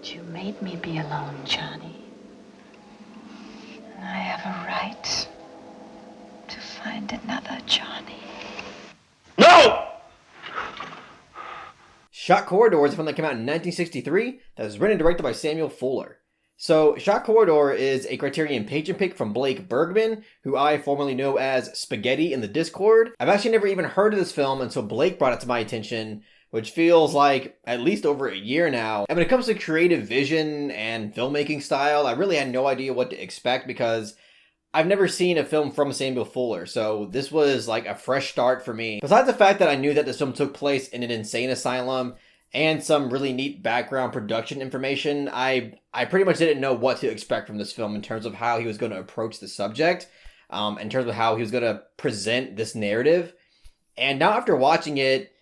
You made me be alone, Johnny. And I have a right to find another Johnny. No! Shot Corridor is a film that came out in 1963 that was written and directed by Samuel Fuller. So, Shot Corridor is a Criterion patron pick from Blake Bergman, who I formerly know as Spaghetti in the Discord. I've actually never even heard of this film until Blake brought it to my attention, which feels like at least over a year now. And when it comes to creative vision and filmmaking style, I really had no idea what to expect because I've never seen a film from Samuel Fuller, so this was like a fresh start for me. Besides the fact that I knew that this film took place in an insane asylum and some really neat background production information, I pretty much didn't know what to expect from this film in terms of how he was going to approach the subject, in terms of how he was going to present this narrative. And now after watching it,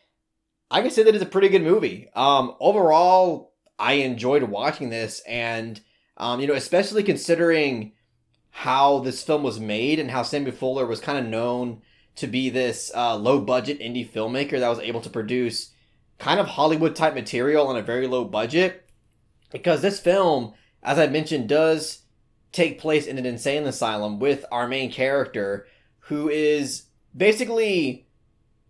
I can say that it's a pretty good movie. Overall, I enjoyed watching this, and especially considering how this film was made and how Samuel Fuller was kind of known to be this low-budget indie filmmaker that was able to produce kind of Hollywood-type material on a very low budget. Because this film, as I mentioned, does take place in an insane asylum with our main character, who is basically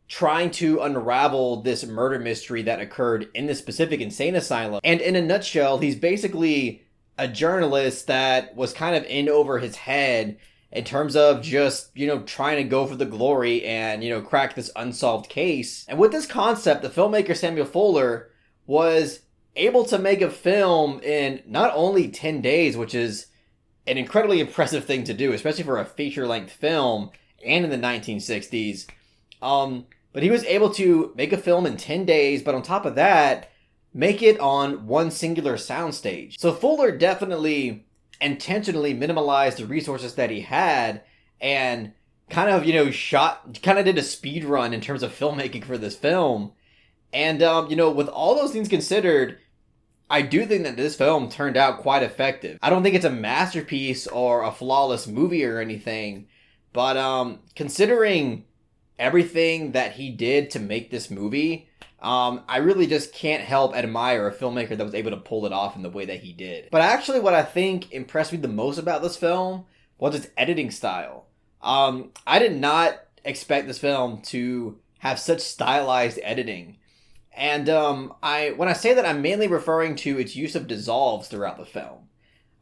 trying to unravel this murder mystery that occurred in this specific insane asylum. And in a nutshell, he's basically a journalist that was kind of in over his head in terms of just, trying to go for the glory and, crack this unsolved case. And with this concept, the filmmaker Samuel Fuller was able to make a film in not only 10 days, which is an incredibly impressive thing to do, especially for a feature-length film and in the 1960s. But he was able to make a film in 10 days, but on top of that, make it on one singular soundstage. So Fuller definitely intentionally minimalized the resources that he had and kind of, did a speed run in terms of filmmaking for this film. And, with all those things considered, I do think that this film turned out quite effective. I don't think it's a masterpiece or a flawless movie or anything, but considering everything that he did to make this movie, I really just can't help admire a filmmaker that was able to pull it off in the way that he did. But actually what I think impressed me the most about this film was its editing style. I did not expect this film to have such stylized editing. And when I say that, I'm mainly referring to its use of dissolves throughout the film.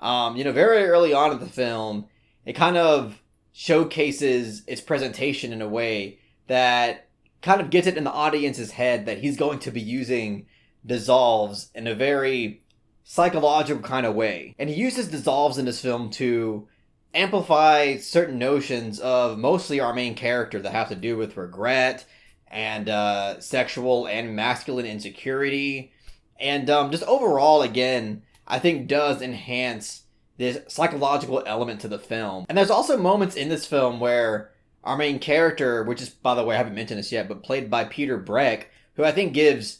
Very early on in the film, it kind of showcases its presentation in a way that kind of gets it in the audience's head that he's going to be using dissolves in a very psychological kind of way. And he uses dissolves in this film to amplify certain notions of mostly our main character that have to do with regret and sexual and masculine insecurity. And just overall, again, I think does enhance this psychological element to the film. And there's also moments in this film where our main character, which is, by the way, I haven't mentioned this yet, but played by Peter Breck, who I think gives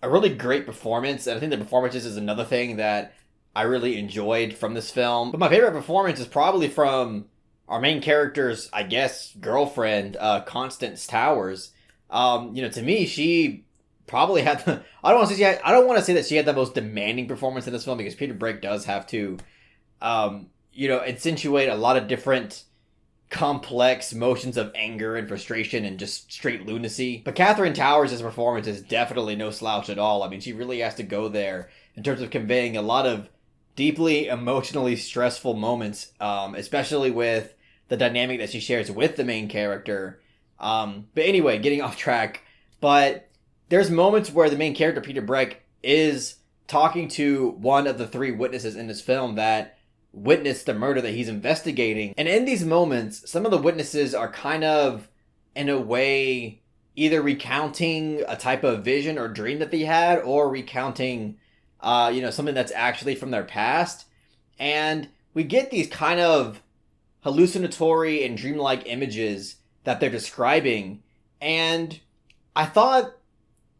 a really great performance. And I think the performances is another thing that I really enjoyed from this film. But my favorite performance is probably from our main character's, I guess, girlfriend, Constance Towers. To me, she probably had the, I don't want to say that she had the most demanding performance in this film, because Peter Breck does have to, accentuate a lot of different complex motions of anger and frustration and just straight lunacy. But Catherine Towers' performance is definitely no slouch at all. I mean, she really has to go there in terms of conveying a lot of deeply emotionally stressful moments, especially with the dynamic that she shares with the main character. But anyway, getting off track. But there's moments where the main character, Peter Breck, is talking to one of the three witnesses in this film that witnessed the murder that he's investigating. And in these moments, some of the witnesses are kind of, in a way, either recounting a type of vision or dream that they had, or recounting, something that's actually from their past. And we get these kind of hallucinatory and dreamlike images that they're describing. And I thought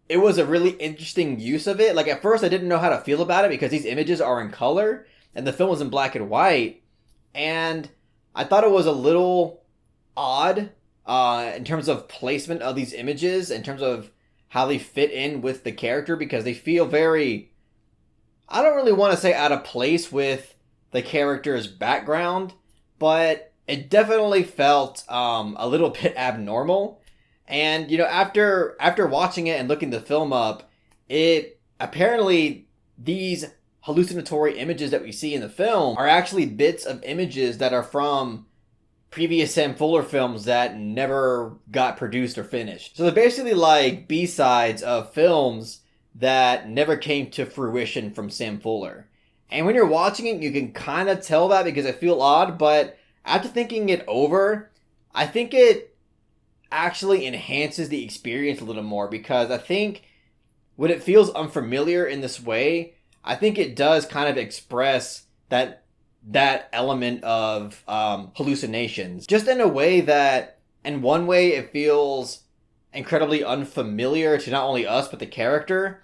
it was a really interesting use of it. Like, at first I didn't know how to feel about it because these images are in color and the film was in black and white. And I thought it was a little odd in terms of placement of these images, in terms of how they fit in with the character, because they feel very, I don't really want to say out of place with the character's background, but it definitely felt a little bit abnormal. And after watching it and looking the film up, it apparently these hallucinatory images that we see in the film are actually bits of images that are from previous Sam Fuller films that never got produced or finished. So they're basically like B-sides of films that never came to fruition from Sam Fuller. And when you're watching it, you can kind of tell that because it feels odd, but after thinking it over, I think it actually enhances the experience a little more because I think when it feels unfamiliar in this way, I think it does kind of express that element of hallucinations just in a way that in one way it feels incredibly unfamiliar to not only us but the character,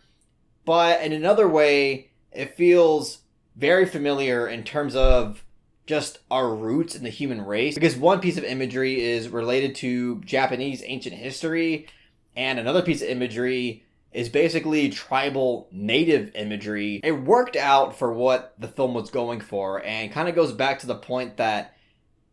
but in another way it feels very familiar in terms of just our roots in the human race, because one piece of imagery is related to Japanese ancient history and another piece of imagery is basically tribal native imagery. It worked out for what the film was going for and kind of goes back to the point that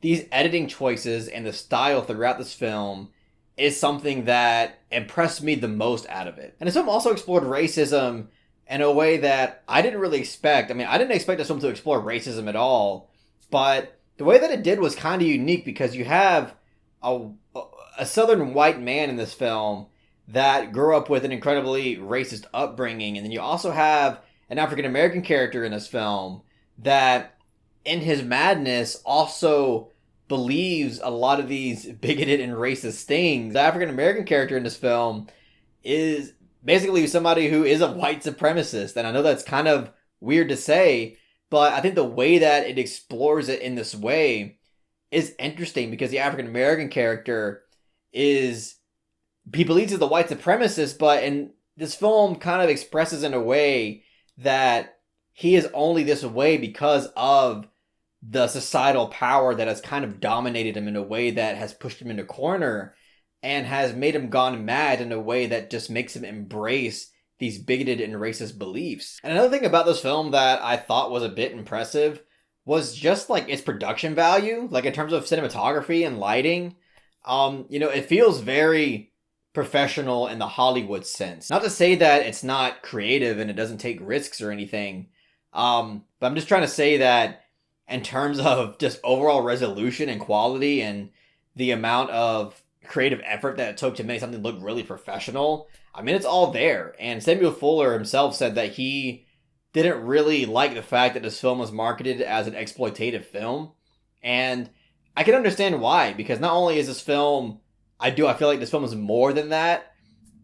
these editing choices and the style throughout this film is something that impressed me the most out of it. And this film also explored racism in a way that I didn't really expect. I mean, I didn't expect this film to explore racism at all, but the way that it did was kind of unique because you have a southern white man in this film that grew up with an incredibly racist upbringing. And then you also have an African American character in this film that, in his madness, also believes a lot of these bigoted and racist things. The African American character in this film is basically somebody who is a white supremacist. And I know that's kind of weird to say, but I think the way that it explores it in this way is interesting because the African American character he believes he's the white supremacist, but in this film kind of expresses in a way that he is only this way because of the societal power that has kind of dominated him in a way that has pushed him in a corner and has made him gone mad in a way that just makes him embrace these bigoted and racist beliefs. And another thing about this film that I thought was a bit impressive was just like its production value, like in terms of cinematography and lighting. It feels very professional in the Hollywood sense. Not to say that it's not creative and it doesn't take risks or anything, but I'm just trying to say that in terms of just overall resolution and quality and the amount of creative effort that it took to make something look really professional, I mean, it's all there. And Samuel Fuller himself said that he didn't really like the fact that this film was marketed as an exploitative film. And I can understand why, because not only is this film, I feel like this film is more than that,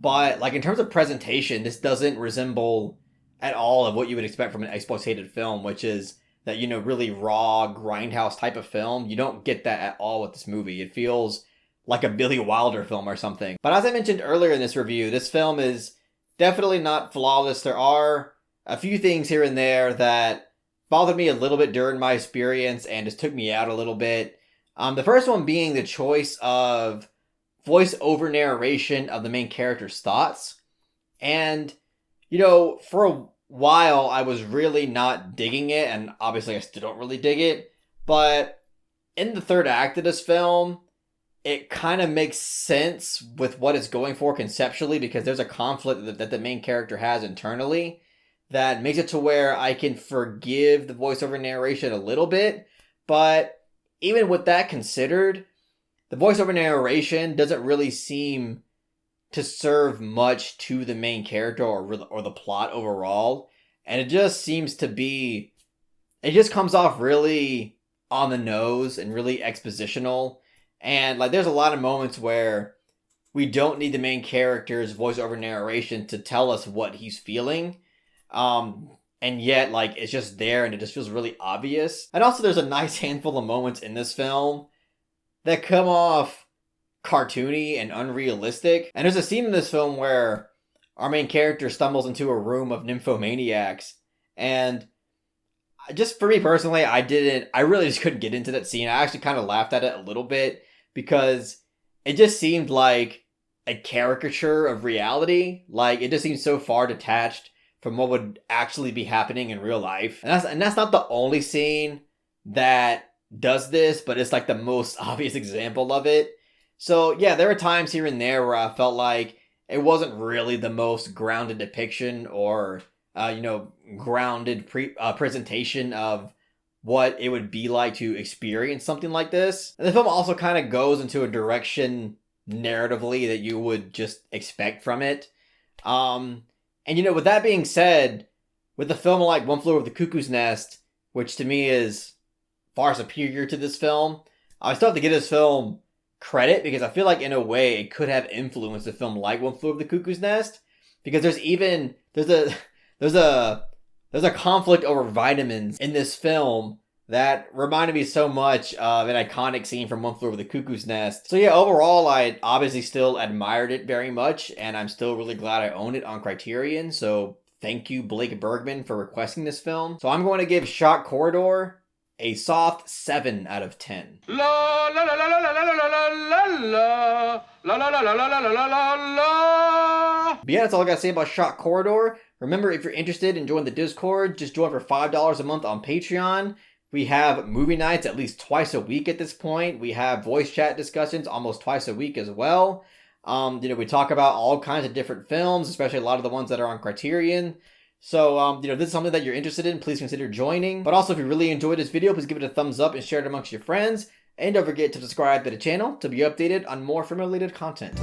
but like in terms of presentation, this doesn't resemble at all of what you would expect from an exploitative film, which is that, really raw, grindhouse type of film. You don't get that at all with this movie. It feels like a Billy Wilder film or something. But as I mentioned earlier in this review, this film is definitely not flawless. There are a few things here and there that bothered me a little bit during my experience and just took me out a little bit. The first one being the choice of voice-over narration of the main character's thoughts. And, for a while, I was really not digging it, and obviously I still don't really dig it, but in the third act of this film, it kind of makes sense with what it's going for conceptually, because there's a conflict that the main character has internally that makes it to where I can forgive the voiceover narration a little bit, but even with that considered, the voiceover narration doesn't really seem to serve much to the main character or the plot overall. And it just seems to be, it just comes off really on the nose and really expositional. And like, there's a lot of moments where we don't need the main character's voiceover narration to tell us what he's feeling. And yet, like, it's just there and it just feels really obvious. And also there's a nice handful of moments in this film that come off cartoony and unrealistic. And there's a scene in this film where our main character stumbles into a room of nymphomaniacs. And just for me personally, I really just couldn't get into that scene. I actually kind of laughed at it a little bit because it just seemed like a caricature of reality. Like, it just seemed so far detached from what would actually be happening in real life. And that's not the only scene that does this, but it's like the most obvious example of it. So yeah, there were times here and there where I felt like it wasn't really the most grounded depiction or grounded presentation of what it would be like to experience something like this. And the film also kind of goes into a direction narratively that you would just expect from it. And with that being said, with the film like One Flew Over the Cuckoo's Nest, which to me is far superior to this film, I still have to give this film credit because I feel like in a way it could have influenced a film like One Flew Over the Cuckoo's Nest, because there's a conflict over vitamins in this film that reminded me so much of an iconic scene from One Flew Over the Cuckoo's Nest. So yeah, overall, I obviously still admired it very much, and I'm still really glad I own it on Criterion, so thank you, Blake Bergman, for requesting this film. So I'm going to give Shock Corridor a soft 7 out of 10. La la la la la la la la la la la la la la la la la la. But yeah, that's all I gotta say about Shock Corridor. Remember, if you're interested in joining the Discord, just join for $5 a month on Patreon. We have movie nights at least twice a week at this point. We have voice chat discussions almost twice a week as well. We talk about all kinds of different films, especially a lot of the ones that are on Criterion. So, if this is something that you're interested in, please consider joining. But also, if you really enjoyed this video, please give it a thumbs up and share it amongst your friends. And don't forget to subscribe to the channel to be updated on more film-related content.